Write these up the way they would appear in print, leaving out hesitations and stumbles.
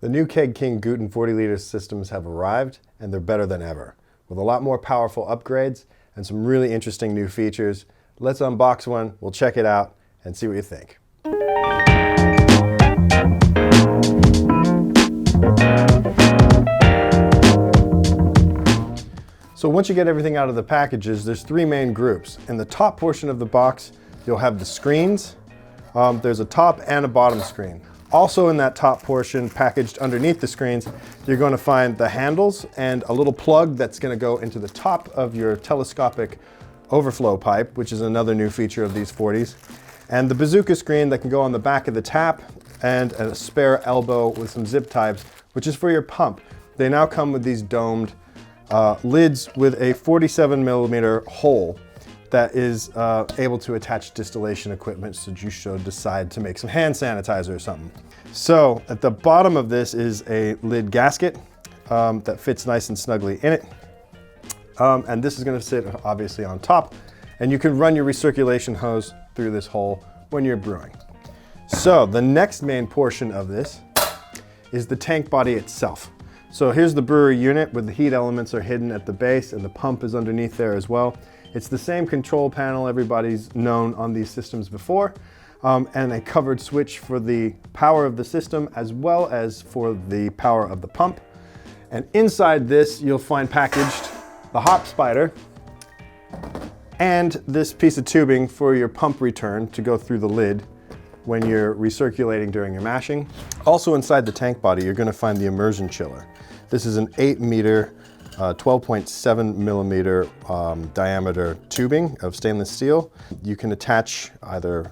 The new Keg King Guten 40-liter systems have arrived, and they're better than ever, with a lot more powerful upgrades and some really interesting new features. Let's unbox one, we'll check it out, and see what you think. So once you get everything out of the packages, there's three main groups. In the top portion of the box, you'll have the screens. There's a top and a bottom screen. Also in that top portion, packaged underneath the screens, you're going to find the handles and a little plug that's going to go into the top of your telescopic overflow pipe, which is another new feature of these 40s. And the bazooka screen that can go on the back of the tap, and a spare elbow with some zip ties, which is for your pump. They now come with these domed lids with a 47mm hole that is able to attach distillation equipment should you decide to make some hand sanitizer or something. So at the bottom of this is a lid gasket that fits nice and snugly in it. And this is going to sit obviously on top, and you can run your recirculation hose through this hole when you're brewing. So the next main portion of this is the tank body itself. So here's the brewery unit with the heat elements are hidden at the base, and the pump is underneath there as well. It's the same control panel everybody's known on these systems before, and a covered switch for the power of the system as well as for the power of the pump. And inside this, you'll find packaged the hop spider and this piece of tubing for your pump return to go through the lid when you're recirculating during your mashing. Also inside the tank body, you're going to find the immersion chiller. This is an 8-meter 12.7mm diameter tubing of stainless steel. You can attach either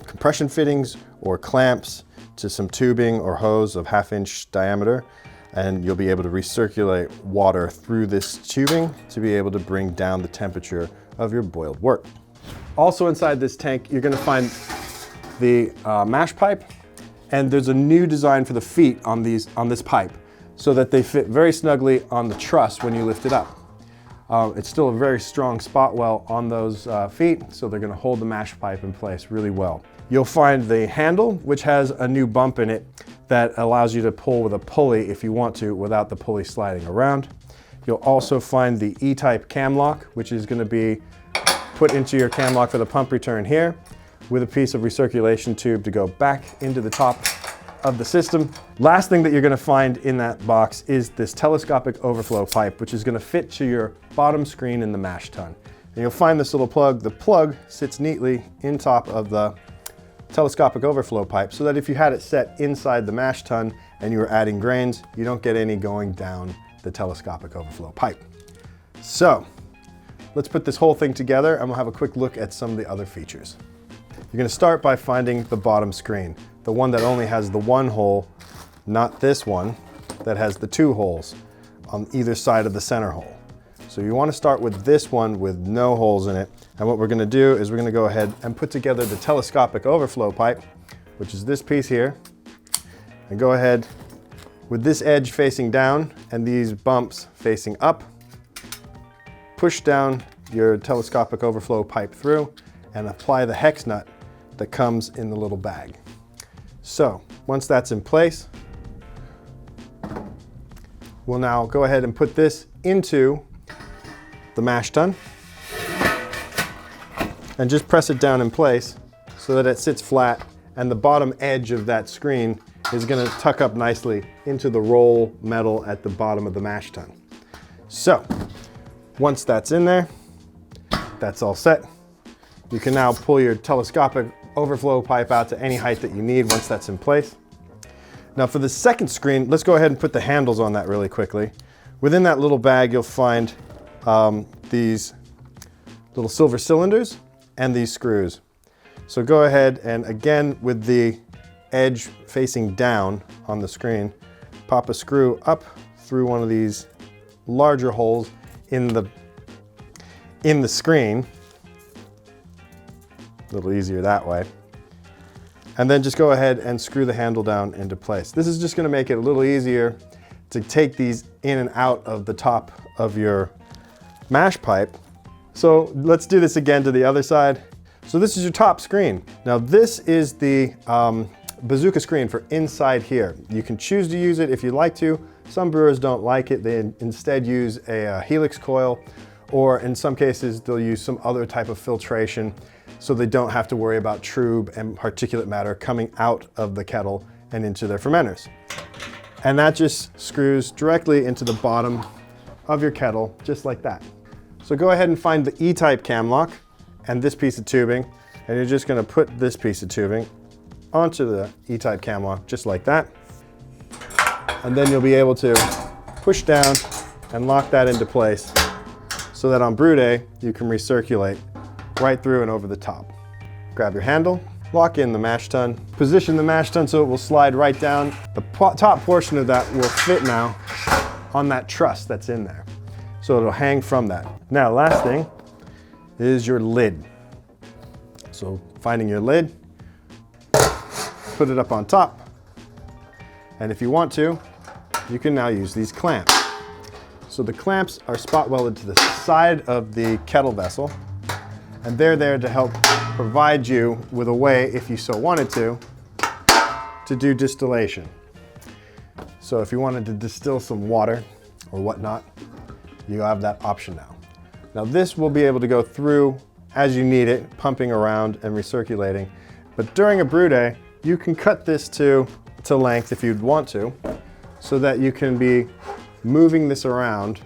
compression fittings or clamps to some tubing or hose of 1/2-inch diameter, and you'll be able to recirculate water through this tubing to be able to bring down the temperature of your boiled wort. Also inside this tank, you're going to find the mash pipe, and there's a new design for the feet on this pipe, so that they fit very snugly on the truss when you lift it up. It's still a very strong spot well on those feet, so they're going to hold the mash pipe in place really well. You'll find the handle, which has a new bump in it that allows you to pull with a pulley if you want to without the pulley sliding around. You'll also find the E-type cam lock, which is going to be put into your cam lock for the pump return here, with a piece of recirculation tube to go back into the top of the system. Last thing that you're going to find in that box is this telescopic overflow pipe, which is going to fit to your bottom screen in the mash tun. And you'll find this little plug. The plug sits neatly in top of the telescopic overflow pipe, so that if you had it set inside the mash tun and you were adding grains, you don't get any going down the telescopic overflow pipe. So let's put this whole thing together, and we'll have a quick look at some of the other features. You're going to start by finding the bottom screen, the one that only has the one hole, not this one that has the two holes on either side of the center hole. So you want to start with this one with no holes in it. And what we're going to do is we're going to go ahead and put together the telescopic overflow pipe, which is this piece here, and go ahead with this edge facing down and these bumps facing up. Push down your telescopic overflow pipe through and apply the hex nut that comes in the little bag. So once that's in place, we'll now go ahead and put this into the mash tun and just press it down in place so that it sits flat, and the bottom edge of that screen is going to tuck up nicely into the roll metal at the bottom of the mash tun. So once that's in there, that's all set. You can now pull your telescopic overflow pipe out to any height that you need once that's in place. Now for the second screen, let's go ahead and put the handles on that really quickly. Within that little bag, you'll find these little silver cylinders and these screws. So go ahead and, again, with the edge facing down on the screen, pop a screw up through one of these larger holes in the screen. A little easier that way. And then just go ahead and screw the handle down into place. This is just going to make it a little easier to take these in and out of the top of your mash pipe. So let's do this again to the other side. So this is your top screen. Now this is the bazooka screen for inside here. You can choose to use it if you'd like to. Some brewers don't like it. They instead use a helix coil, or in some cases they'll use some other type of filtration so they don't have to worry about trub and particulate matter coming out of the kettle and into their fermenters. And that just screws directly into the bottom of your kettle, just like that. So go ahead and find the E-type cam lock and this piece of tubing, and you're just gonna put this piece of tubing onto the E-type cam lock, just like that. And then you'll be able to push down and lock that into place so that on brew day, you can recirculate right through and over the top. Grab your handle, lock in the mash tun, position the mash tun so it will slide right down. The top portion of that will fit now on that truss that's in there. So it'll hang from that. Now, last thing is your lid. So finding your lid, put it up on top. And if you want to, you can now use these clamps. So the clamps are spot welded to the side of the kettle vessel, and they're there to help provide you with a way, if you so wanted to do distillation. So if you wanted to distill some water or whatnot, you have that option now. Now this will be able to go through as you need it, pumping around and recirculating. But during a brew day, you can cut this to length if you'd want to, so that you can be moving this around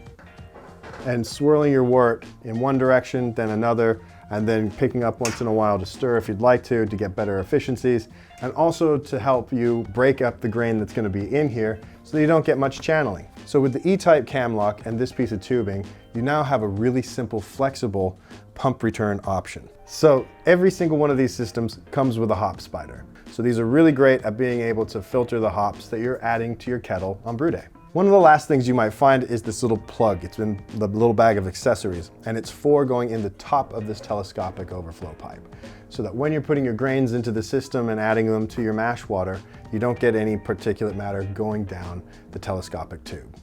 and swirling your wort in one direction, then another, and then picking up once in a while to stir if you'd like to get better efficiencies, and also to help you break up the grain that's going to be in here so that you don't get much channeling. So with the E-type cam lock and this piece of tubing, you now have a really simple, flexible pump return option. So every single one of these systems comes with a hop spider. So these are really great at being able to filter the hops that you're adding to your kettle on brew day. One of the last things you might find is this little plug. It's in the little bag of accessories, and it's for going in the top of this telescopic overflow pipe, so that when you're putting your grains into the system and adding them to your mash water, you don't get any particulate matter going down the telescopic tube.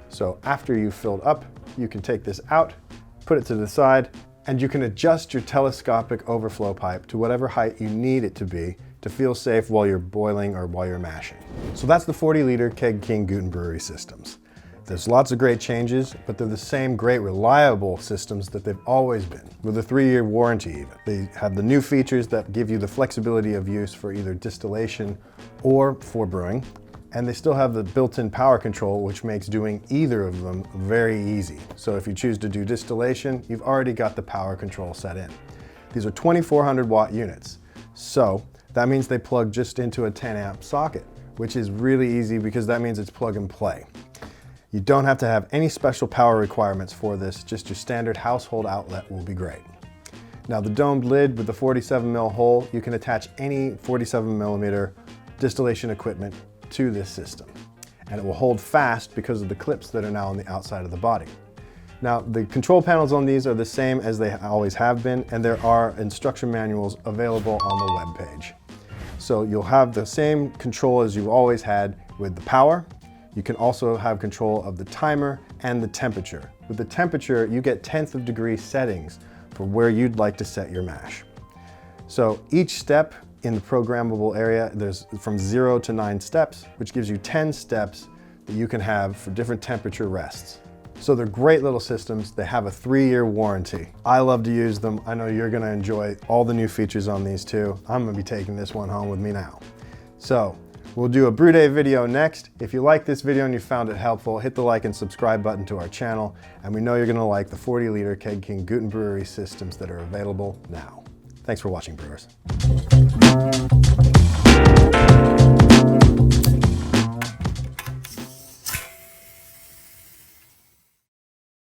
So after you've filled up, you can take this out, put it to the side, and you can adjust your telescopic overflow pipe to whatever height you need it to be to feel safe while you're boiling or while you're mashing. So that's the 40-liter Keg King Guten Brewery Systems. There's lots of great changes, but they're the same great reliable systems that they've always been, with a 3-year warranty even. They have the new features that give you the flexibility of use for either distillation or for brewing, and they still have the built-in power control, which makes doing either of them very easy. So if you choose to do distillation, you've already got the power control set in. These are 2400 watt units. So that means they plug just into a 10 amp socket, which is really easy because that means it's plug and play. You don't have to have any special power requirements for this, just your standard household outlet will be great. Now the domed lid with the 47 mil hole, you can attach any 47 millimeter distillation equipment to this system, and it will hold fast because of the clips that are now on the outside of the body. Now the control panels on these are the same as they always have been, and there are instruction manuals available on the web page. So you'll have the same control as you've always had with the power. You can also have control of the timer and the temperature. With the temperature, you get 10th of degree settings for where you'd like to set your mash. So each step in the programmable area, there's from 0 to 9 steps, which gives you 10 steps that you can have for different temperature rests. So they're great little systems. They have a 3-year warranty. I love to use them. I know you're gonna enjoy all the new features on these too. I'm gonna be taking this one home with me now. So we'll do a brew day video next. If you like this video and you found it helpful, hit the like and subscribe button to our channel. And we know you're gonna like the 40-liter Keg King Guten Brewery Systems that are available now. Thanks for watching, brewers.